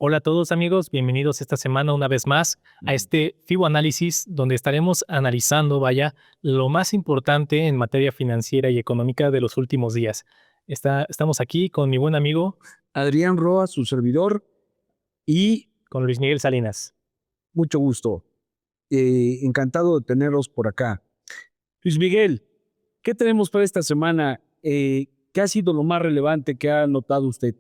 Hola a todos amigos, bienvenidos esta semana una vez más a este FIBO Análisis, donde estaremos analizando, lo más importante en materia financiera y económica de los últimos días. Estamos aquí con mi buen amigo, Adrián Roa, su servidor, y con Luis Miguel Salinas. mucho gusto. Encantado de tenerlos por acá. Luis Miguel, ¿qué tenemos para esta semana? ¿Qué ha sido lo más relevante que ha notado usted?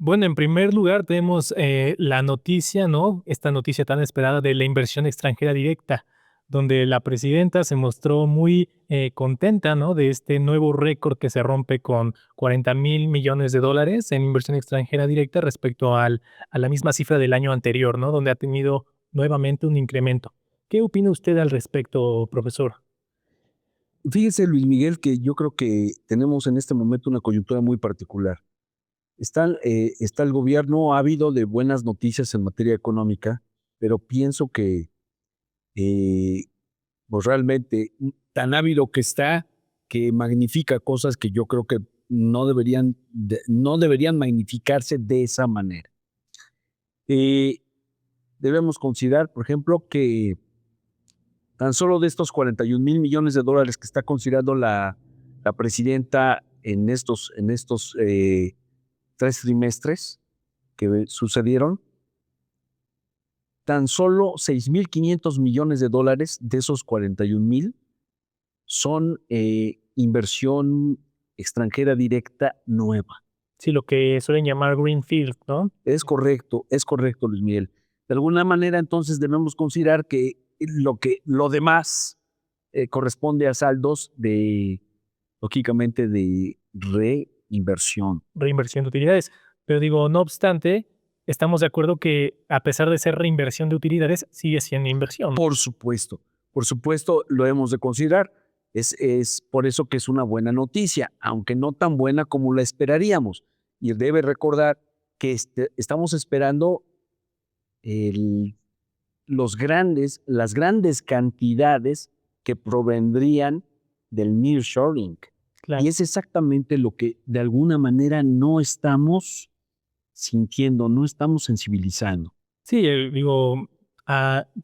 Bueno, en primer lugar tenemos la noticia, ¿no? Esta noticia tan esperada de la inversión extranjera directa, donde la presidenta se mostró muy contenta, ¿no? De este nuevo récord que se rompe con 40,000 millones de dólares en inversión extranjera directa respecto a la misma cifra del año anterior, ¿no? Donde ha tenido nuevamente un incremento. ¿Qué opina usted al respecto, profesor? Fíjese, Luis Miguel, que yo creo que tenemos en este momento una coyuntura muy particular. Está el gobierno ávido de buenas noticias en materia económica, pero pienso que eh, pues realmente tan ávido que está que magnifica cosas que yo creo que no deberían magnificarse de esa manera. Eh, Debemos considerar, por ejemplo, que tan solo de estos 41,000 millones de dólares que está considerando la presidenta en estos 3 trimestres que sucedieron, tan solo 6,500 millones de dólares de esos 41,000 son inversión extranjera directa nueva. Sí, lo que suelen llamar Greenfield, ¿no? Es correcto, Luis Miguel. De alguna manera, entonces, debemos considerar que lo demás corresponde a saldos lógicamente, de reinversión. Reinversión de utilidades. Pero digo, no obstante, estamos de acuerdo que a pesar de ser reinversión de utilidades, sigue siendo inversión. Por supuesto, lo hemos de considerar. Es por eso que es una buena noticia, aunque no tan buena como la esperaríamos. Y debe recordar que estamos esperando el las grandes cantidades que provendrían del nearshoring. Claro. Y es exactamente lo que de alguna manera no estamos sintiendo, no estamos sensibilizando. Sí, digo,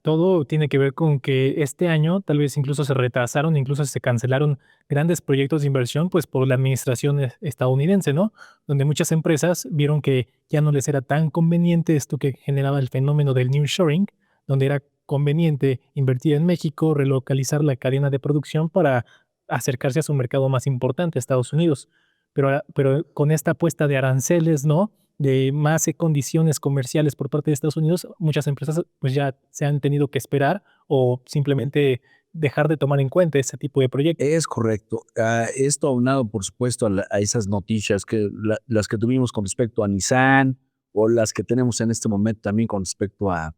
todo tiene que ver con que este año tal vez incluso se retrasaron, incluso se cancelaron grandes proyectos de inversión, pues por la administración estadounidense, ¿no? Donde muchas empresas vieron que ya no les era tan conveniente esto que generaba el fenómeno del nearshoring, donde era conveniente invertir en México, relocalizar la cadena de producción para acercarse a su mercado más importante, Estados Unidos. Pero con esta apuesta de aranceles, ¿no? De más condiciones comerciales por parte de Estados Unidos, muchas empresas pues ya se han tenido que esperar o simplemente dejar de tomar en cuenta ese tipo de proyectos. Es correcto. Esto aunado, por supuesto, a esas noticias las que tuvimos con respecto a Nissan o las que tenemos en este momento también con respecto a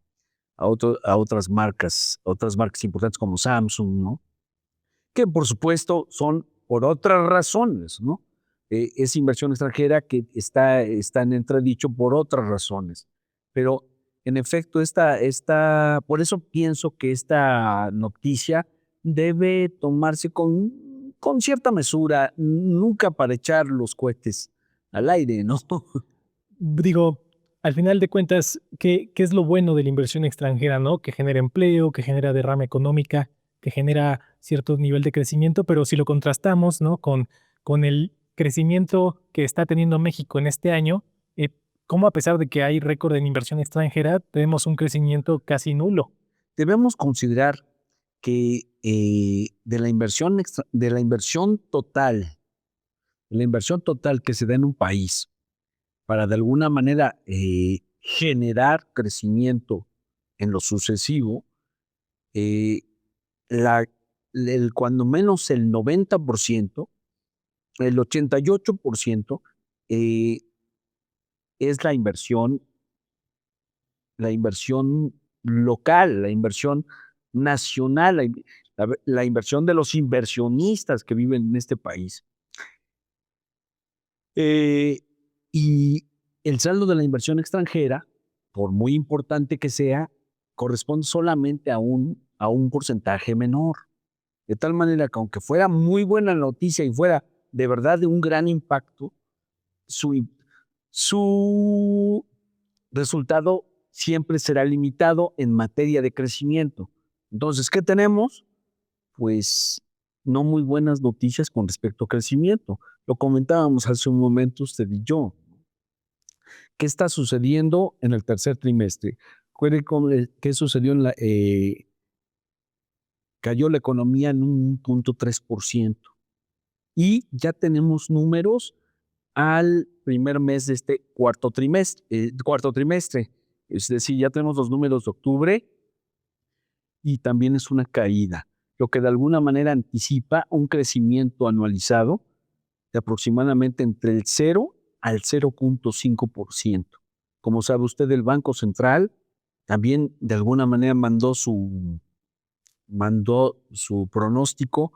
otras marcas importantes como Samsung, ¿no? Que por supuesto son por otras razones, ¿no? Es inversión extranjera que está en entredicho por otras razones. Pero en efecto, por eso pienso que esta noticia debe tomarse con cierta mesura, nunca para echar los cohetes al aire, ¿no? Digo, al final de cuentas, ¿qué es lo bueno de la inversión extranjera, no? Que genera empleo, que genera derrama económica, que genera cierto nivel de crecimiento, pero si lo contrastamos, ¿no? Con el crecimiento que está teniendo México en este año, ¿cómo a pesar de que hay récord en inversión extranjera, tenemos un crecimiento casi nulo? Debemos considerar que de la inversión total que se da en un país para de alguna manera generar crecimiento en lo sucesivo, eh, la, cuando menos el 90%, el 88% eh, es la inversión local, la inversión nacional, la inversión de los inversionistas que viven en este país. Y el saldo de la inversión extranjera, por muy importante que sea, corresponde solamente a un porcentaje menor. De tal manera que aunque fuera muy buena noticia y fuera de verdad de un gran impacto, su, su resultado siempre será limitado en materia de crecimiento. Entonces, ¿qué tenemos? Pues no muy buenas noticias con respecto a crecimiento. Lo comentábamos hace un momento usted y yo. ¿Qué está sucediendo en el tercer trimestre? ¿Qué sucedió cayó la economía en un 1.3%? Y ya tenemos números al primer mes de este cuarto trimestre. Es decir, ya tenemos los números de octubre y también es una caída, lo que de alguna manera anticipa un crecimiento anualizado de aproximadamente entre el 0 al 0.5%. Como sabe usted, el Banco Central también de alguna manera mandó su pronóstico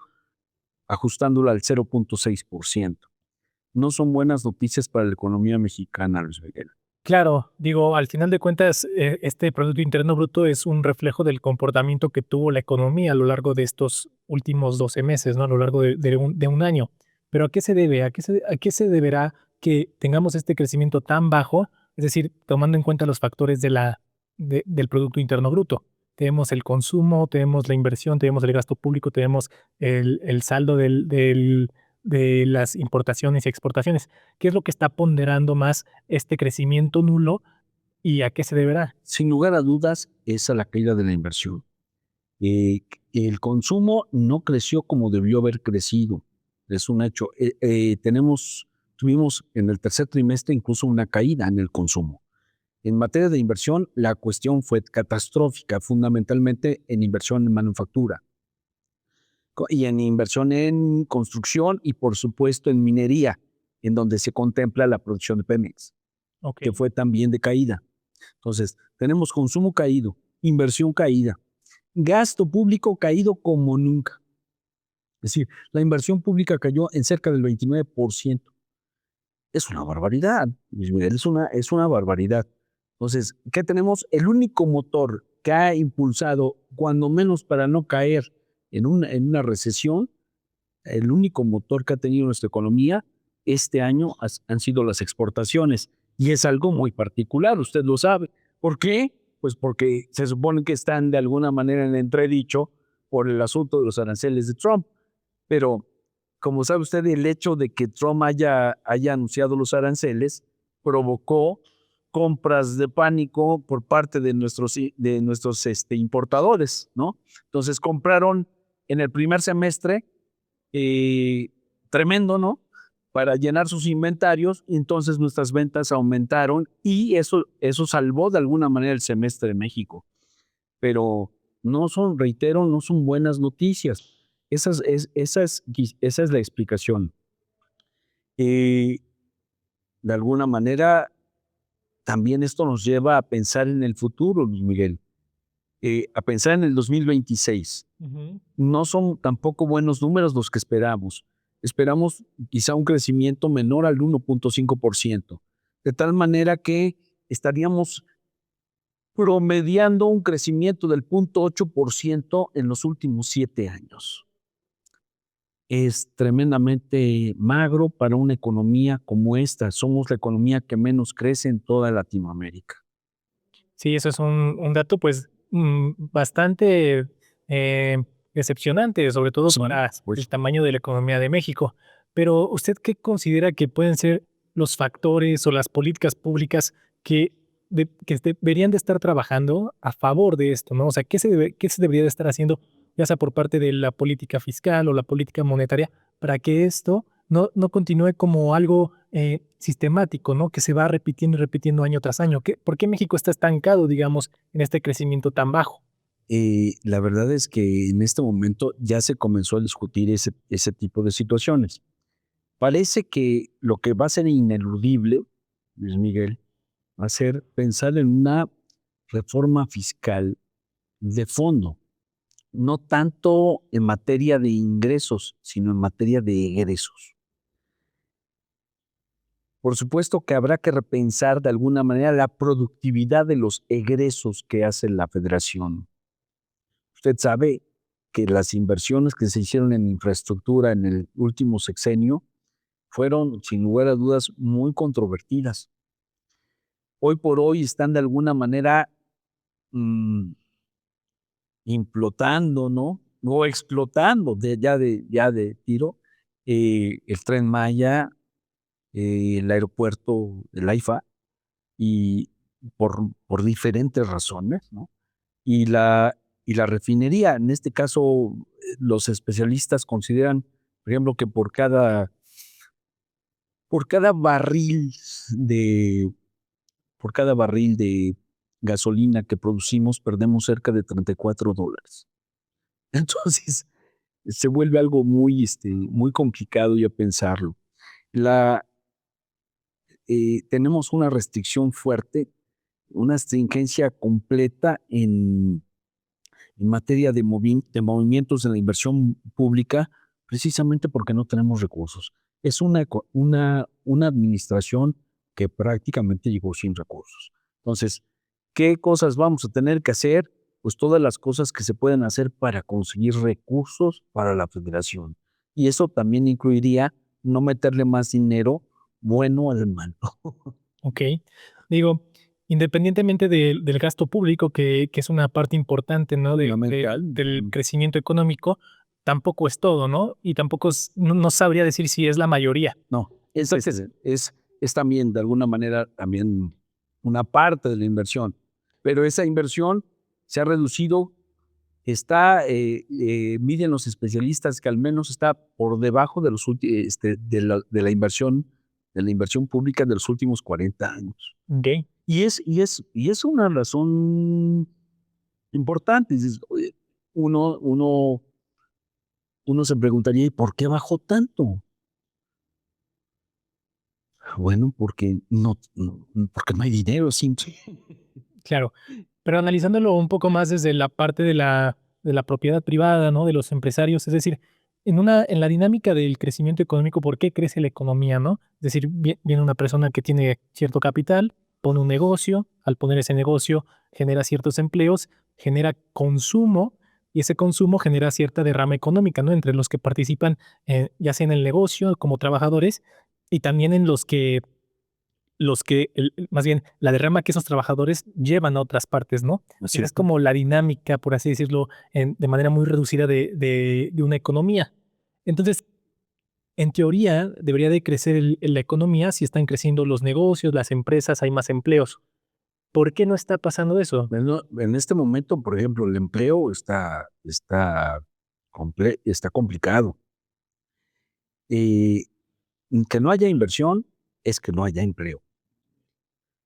ajustándolo al 0.6%. No son buenas noticias para la economía mexicana, Luis Miguel. Claro, digo, al final de cuentas, este Producto Interno Bruto es un reflejo del comportamiento que tuvo la economía a lo largo de estos últimos 12 meses, ¿no? A lo largo de un año. Pero ¿a qué se debe? A qué se deberá que tengamos este crecimiento tan bajo? Es decir, tomando en cuenta los factores del Producto Interno Bruto. Tenemos el consumo, tenemos la inversión, tenemos el gasto público, tenemos el saldo de las importaciones y exportaciones. ¿Qué es lo que está ponderando más este crecimiento nulo y a qué se deberá? Sin lugar a dudas, es a la caída de la inversión. Eh, el consumo no creció como debió haber crecido. Es un hecho. Tuvimos en el tercer trimestre incluso una caída en el consumo. En materia de inversión, la cuestión fue catastrófica, fundamentalmente en inversión en manufactura y en inversión en construcción y, por supuesto, en minería, en donde se contempla la producción de Pemex, Ok. que fue también de caída. Entonces, tenemos consumo caído, inversión caída, gasto público caído como nunca. Es decir, la inversión pública cayó en cerca del 29%. Es una barbaridad, Luis Miguel, es una barbaridad. Entonces, ¿qué tenemos? El único motor que ha impulsado, cuando menos para no caer en una recesión, el único motor que ha tenido nuestra economía este año han sido las exportaciones. Y es algo muy particular, usted lo sabe. ¿Por qué? Pues porque se supone que están de alguna manera en entredicho por el asunto de los aranceles de Trump. Pero, como sabe usted, el hecho de que Trump haya anunciado los aranceles provocó compras de pánico por parte de nuestros importadores, ¿no? Entonces compraron en el primer semestre tremendo, ¿no? Para llenar sus inventarios, entonces nuestras ventas aumentaron y eso salvó de alguna manera el semestre de México. Pero no son, reitero, no son buenas noticias. Esa es la explicación. De alguna manera, también esto nos lleva a pensar en el futuro, Luis Miguel, a pensar en el 2026. No son tampoco buenos números los que esperamos. Esperamos quizá un crecimiento menor al 1.5%, de tal manera que estaríamos promediando un crecimiento del 0.8% en los últimos 7 años. Es tremendamente magro para una economía como esta. Somos la economía que menos crece en toda Latinoamérica. Sí, eso es un dato, pues, bastante eh, decepcionante, sobre todo Sí, para el pues, tamaño de la economía de México. Pero, ¿usted qué considera que pueden ser los factores o las políticas públicas que deberían de estar trabajando a favor de esto, ¿no? O sea, qué se debería de estar haciendo, ya sea por parte de la política fiscal o la política monetaria, para que esto no continúe como algo sistemático, ¿no? Que se va repitiendo y repitiendo año tras año. ¿Por qué México está estancado, digamos, en este crecimiento tan bajo? la verdad es que en este momento ya se comenzó a discutir ese tipo de situaciones. Parece que lo que va a ser ineludible, Luis Miguel, va a ser pensar en una reforma fiscal de fondo, no tanto en materia de ingresos, sino en materia de egresos. Por supuesto que habrá que repensar de alguna manera la productividad de los egresos que hace la federación. Usted sabe que las inversiones que se hicieron en infraestructura en el último sexenio fueron, sin lugar a dudas, muy controvertidas. hoy por hoy están de alguna manera mm, implotando, ¿no? O explotando ya de tiro el Tren Maya, el aeropuerto, el AIFA, y por diferentes razones, ¿no? Y la refinería, en este caso, los especialistas consideran, por ejemplo, que por cada barril de, por cada barril de gasolina que producimos, perdemos cerca de $34. Entonces, se vuelve algo muy, muy complicado ya pensarlo. La, tenemos una restricción fuerte, una stringencia completa en materia de movimientos en la inversión pública, precisamente porque no tenemos recursos. Es una administración que prácticamente llegó sin recursos. Entonces, ¿qué cosas vamos a tener que hacer? Pues todas las cosas que se pueden hacer para conseguir recursos para la federación. Y eso también incluiría no meterle más dinero bueno al malo. ¿Ok? Digo, independientemente del gasto público, que es una parte importante, ¿no? Fundamental. Del crecimiento económico, tampoco es todo, ¿no? Y tampoco no sabría decir si es la mayoría. No, Entonces, es también de alguna manera también una parte de la inversión, pero esa inversión se ha reducido, miden los especialistas que al menos está por debajo de de la inversión pública de los últimos 40 años. ok, Y es una razón importante. Dices, oye, uno, uno, uno se preguntaría, ¿y por qué bajó tanto? Bueno, porque no hay dinero, simple. claro. Pero analizándolo un poco más desde la parte de la propiedad privada, ¿no? De los empresarios, es decir, en la dinámica del crecimiento económico, ¿por qué crece la economía, no? Es decir, viene una persona que tiene cierto capital, pone un negocio, al poner ese negocio genera ciertos empleos, genera consumo y ese consumo genera cierta derrama económica, ¿no? Entre los que participan, ya sea en el negocio como trabajadores y también en más bien, la derrama que esos trabajadores llevan a otras partes, ¿no? Así Esa es es. como la dinámica, por así decirlo, de manera muy reducida de una economía. Entonces, en teoría, debería de crecer la economía si están creciendo los negocios, las empresas, hay más empleos. ¿Por qué no está pasando eso? Bueno, en este momento, por ejemplo, el empleo está complicado. Y que no haya inversión es que no haya empleo.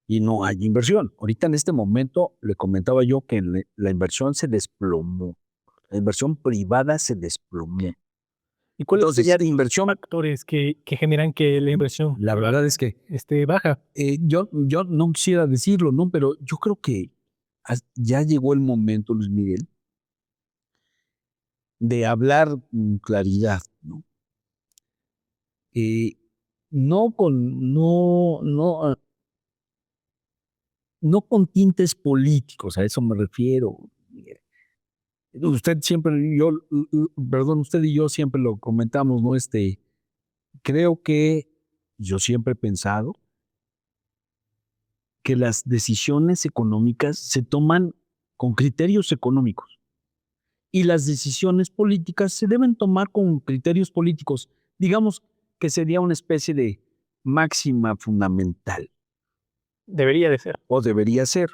Y no hay inversión. Ahorita en este momento le comentaba yo que la inversión se desplomó. La inversión privada se desplomó. ¿Y cuáles Entonces, serían los inversión, factores que generan que la inversión la verdad es que esté baja? yo no quisiera decirlo, ¿no? Pero yo creo que ya llegó el momento, Luis Miguel, de hablar con claridad, ¿no? Eh, no con, no, no, no con tintes políticos, a eso me refiero. Miguel. Usted siempre, perdón, usted y yo siempre lo comentamos, ¿no? Creo que yo siempre he pensado que las decisiones económicas se toman con criterios económicos y las decisiones políticas se deben tomar con criterios políticos. Digamos que sería una especie de máxima fundamental, Debería de ser. o debería ser.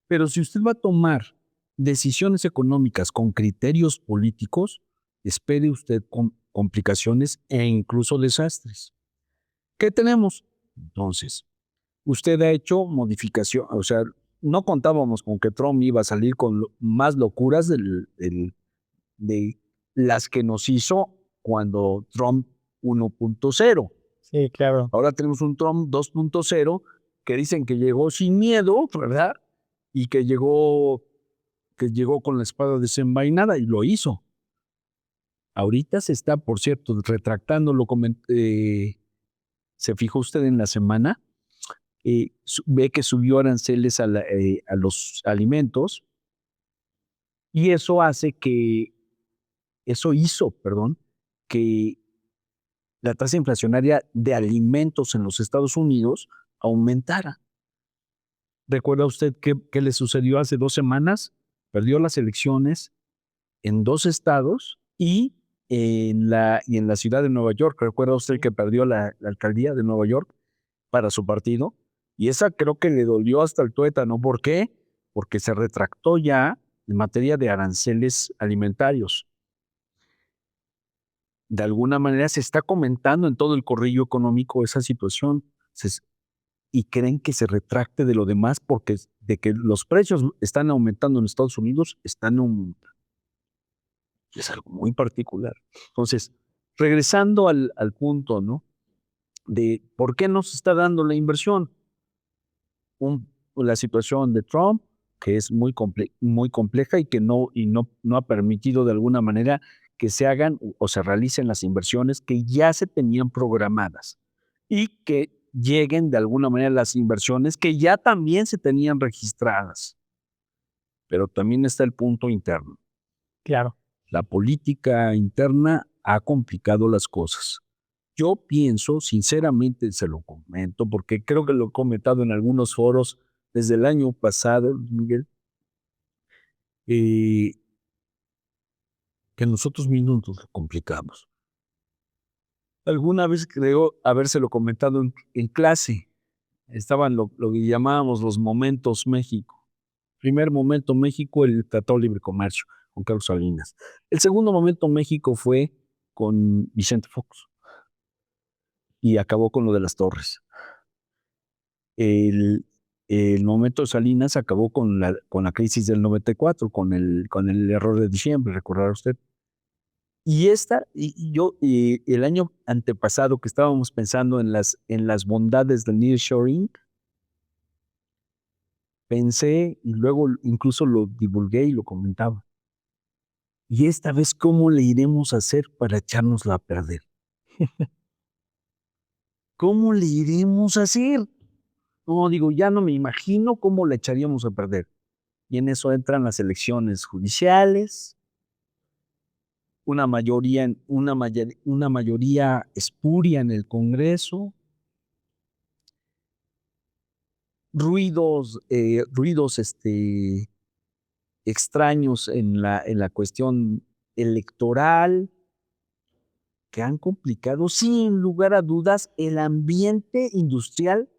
Pero si usted va a tomar decisiones económicas con criterios políticos, espere usted con complicaciones e incluso desastres. ¿Qué tenemos? Entonces, usted ha hecho modificación, o sea, no contábamos con que Trump iba a salir con más locuras de las que nos hizo cuando Trump 1.0. Sí, claro. Ahora tenemos un Trump 2.0 que dicen que llegó sin miedo, ¿verdad? Y que llegó con la espada desenvainada y lo hizo. Ahorita se está, por cierto, retractando, se fijó usted en la semana, ve que subió aranceles a los alimentos y eso hizo, perdón, que la tasa inflacionaria de alimentos en los Estados Unidos aumentara. ¿Recuerda usted qué le sucedió hace 2 semanas? Perdió las elecciones en 2 estados y en la ciudad de Nueva York. ¿Recuerda usted que perdió la alcaldía de Nueva York para su partido? Y esa creo que le dolió hasta el tuétano. ¿Por qué? Porque se retractó ya en materia de aranceles alimentarios. De alguna manera se está comentando en todo el corrillo económico esa situación. Y creen que se retracte de lo demás porque de que los precios están aumentando en Estados Unidos, están aumentando. Es algo muy particular. Entonces, regresando al punto, ¿no? De por qué no se está dando la inversión. La situación de Trump, que es muy compleja y que no ha permitido de alguna manera que se hagan o se realicen las inversiones que ya se tenían programadas y que lleguen de alguna manera las inversiones que ya también se tenían registradas. Pero también está el punto interno. Claro. La política interna ha complicado las cosas. Yo pienso, sinceramente se lo comento, porque creo que lo he comentado en algunos foros desde el año pasado, Miguel, que nosotros mismos nos lo complicamos. Alguna vez creo habérselo comentado en clase. Estaban lo que llamábamos los momentos México. Primer momento México, el Tratado de Libre Comercio, con Carlos Salinas. El segundo momento México fue con Vicente Fox y acabó con lo de las torres. El momento de Salinas acabó con la crisis del 94, con el error de diciembre, recordará usted. Y el año antepasado que estábamos pensando en las bondades del nearshoring, pensé y luego incluso lo divulgué y lo comentaba. Y esta vez, ¿cómo le iremos a hacer para echárnosla a perder? ¿Cómo le iremos a hacer? No, digo, ya no me imagino cómo la echaríamos a perder. Y en eso entran las elecciones judiciales, una mayoría espuria en el Congreso, ruidos extraños en la cuestión electoral que han complicado, sin lugar a dudas, el ambiente industrial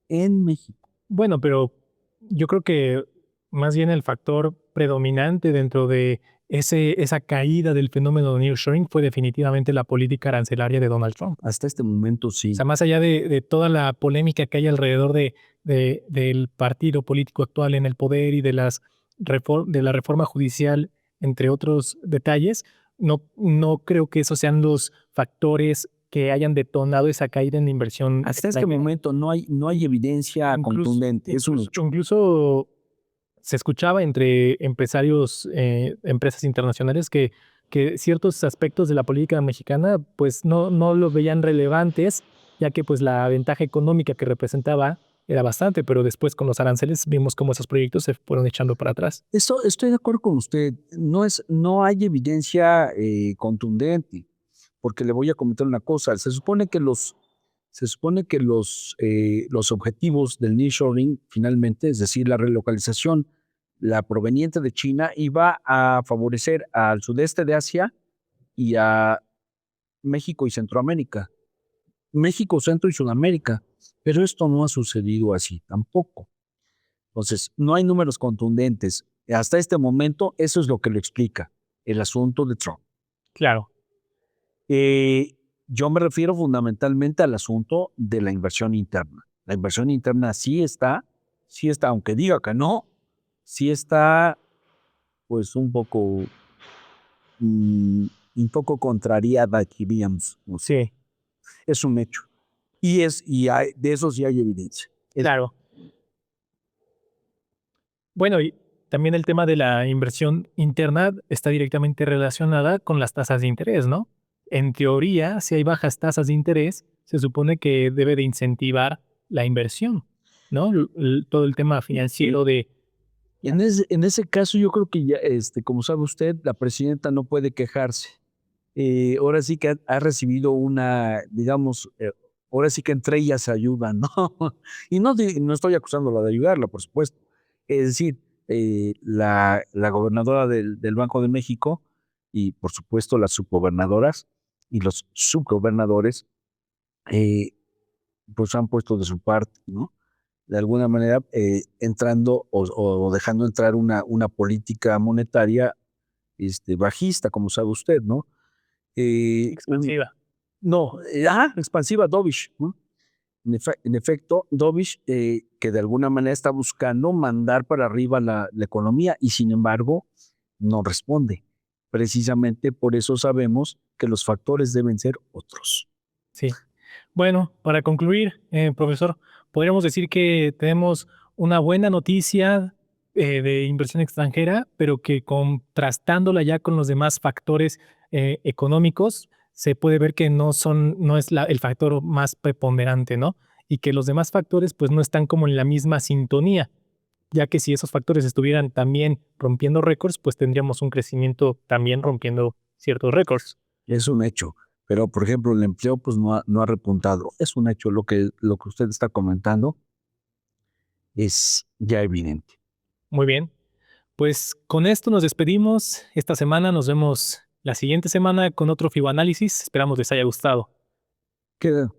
en México. Bueno, pero yo creo que más bien el factor predominante dentro de esa caída del fenómeno de nearshoring fue definitivamente la política arancelaria de Donald Trump. Hasta este momento O sí. sea, más allá de toda la polémica que hay alrededor del partido político actual en el poder y de la reforma judicial, entre otros detalles, no creo que esos sean los factores que hayan detonado esa caída en la inversión. Hasta este momento no hay evidencia contundente. Incluso se escuchaba entre empresarios, empresas internacionales que ciertos aspectos de la política mexicana pues no lo veían relevantes, ya que pues la ventaja económica que representaba era bastante, pero después con los aranceles vimos cómo esos proyectos se fueron echando para atrás. Eso estoy de acuerdo con usted. No hay evidencia contundente, porque le voy a comentar una cosa. Se supone que los objetivos del nearshoring finalmente, es decir, la relocalización, la proveniente de China, iba a favorecer al sudeste de Asia y a México y Centroamérica. México, Centro y Sudamérica, pero esto no ha sucedido así tampoco. Entonces, no hay números contundentes. Hasta este momento, eso es lo que lo explica el asunto de Trump. Claro. Yo me refiero fundamentalmente al asunto de la inversión interna. La inversión interna sí está, aunque diga que no, sí está pues un poco contrariada, diríamos. Sí. Es un hecho. De eso sí hay evidencia. Claro. Bueno, y también el tema de la inversión interna está directamente relacionada con las tasas de interés, ¿no? En teoría, si hay bajas tasas de interés, se supone que debe de incentivar la inversión, ¿no? Todo el tema financiero de... En ese caso, yo creo que ya, como sabe usted, la presidenta no puede quejarse. Ahora sí que ha recibido una, digamos, ahora sí que entre ellas se ayudan, ¿no? Y no estoy acusándola de ayudarla, por supuesto. Es decir, la gobernadora del Banco de México y, por supuesto, las subgobernadoras y los subgobernadores, eh, pues han puesto de su parte, ¿no? De alguna manera, entrando o dejando entrar una política monetaria bajista, como sabe usted, ¿no? Expansiva. No, expansiva, dovish, ¿no? En efecto, dovish, que de alguna manera está buscando mandar para arriba la economía y sin embargo no responde. Precisamente por eso sabemos que los factores deben ser otros. Sí. Bueno, para concluir, profesor, podríamos decir que tenemos una buena noticia de inversión extranjera, pero que contrastándola ya con los demás factores económicos, se puede ver que no es el factor más preponderante, ¿no? Y que los demás factores pues no están como en la misma sintonía, ya que si esos factores estuvieran también rompiendo récords, pues tendríamos un crecimiento también rompiendo ciertos récords. Es un hecho. Pero, por ejemplo, el empleo pues no ha repuntado. Es un hecho. Lo que usted está comentando es ya evidente. Muy bien. Pues con esto nos despedimos. Esta semana nos vemos la siguiente semana con otro FIBO análisis. Esperamos les haya gustado. Queda